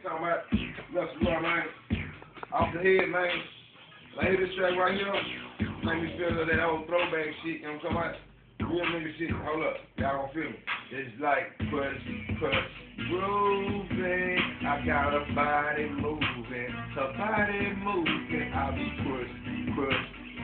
Talking about Lester Roy, man. Off the head, man. Like, hear this track right here. Make me feel that old throwback shit, you know what I'm talking about? Real nigga shit. Hold up. Y'all gon' feel me. It's like push, grooving. I got a body moving. Her body moving. I be push,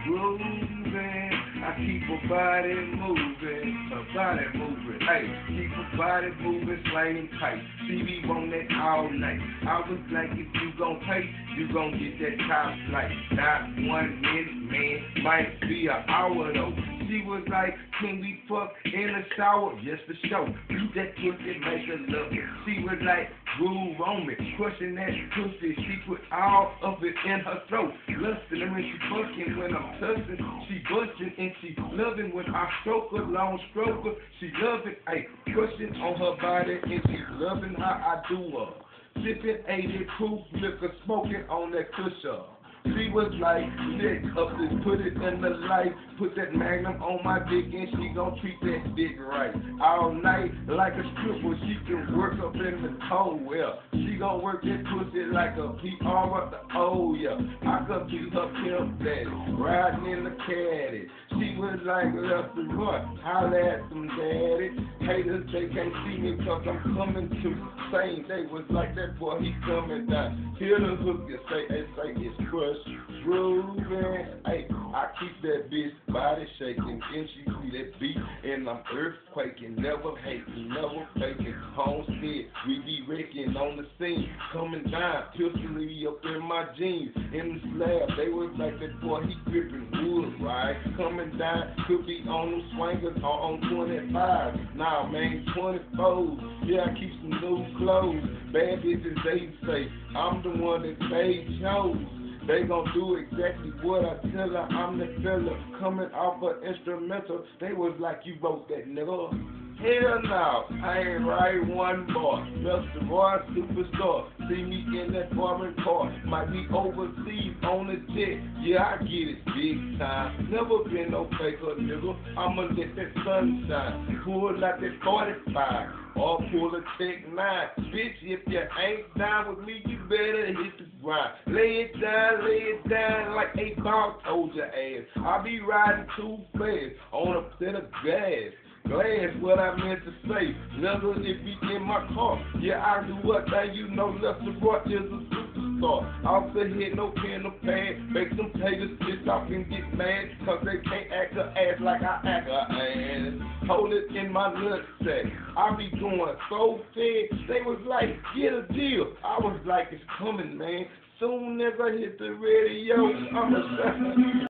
grooving. I keep her body moving. Her body moving. Hey, keep her body moving, slanging tight. See me on that all night. I was like, if you gon' pay, you gon' get that top flight. Not 1 minute, man. Might be an hour though. She was like, can we fuck in the shower? Yes, for sure. Beat that pussy, make her love it. She was like, groove on me, crushing that pussy. She put all of it in her throat. Lusting when she fucking, when I'm touching. She busting and she loving when I stroke her, long stroke her. She loving, ayy, pushing on her body and she loving how I do her. Sipping 80 proof liquor, smoking on that cushion. She was like, lick up this, put it in the light, put that magnum on my dick and she gon' treat that dick right. All night, like a stripper, she can work up in the toe, yeah. She gon' work that pussy like a PR up the O, yeah. I could be her pimp daddy, riding in the caddy. She was like, Lester Roy, holla at some daddy. Haters, they can't see me cause I'm coming too sane. They was like, that boy, he coming down. Hear the hook and say it's crush, grooving. Hey, I keep that bitch body shaking. And she see that beat and I'm earthquaking. Never hating, never faking. Homestead, we be wrecking on the scene. Coming down, pistolly up in my jeans. In the slab, they was like, that boy, he gripping wood, right? Coming down, could be on them swingers or on 25. Nah, man, 24s. Yeah, I keep some new clothes. Bad bitches, they say, I'm the one that they chose. They gon' do exactly what I tell her. I'm the fella coming off an instrumental. They was like, you wrote that, nigga. Hell no, I ain't write one bar. Lester Roy, superstar. See me in that foreign car. Might be overseas on the jet. Yeah, I get it big time. Never been no faker, nigga. I'ma let that sunshine. Pull out that 45 or pull a Tech 9. Bitch, if you ain't down with me, you better hit the grind. Lay it down like 8 Ball told your ass. I be riding too fast on a set of gas. Glass, what I meant to say. Never if be in my car. Yeah, I do what thing you know. Lester Roy is a superstar. Off the head, no pen or pad. Make some haters piss off and get mad. Cause they can't act her ass like I act her ass. Hold it in my nutsack. I be going so fed. They was like, get a deal. I was like, it's coming, man. Soon as I hit the radio, I'ma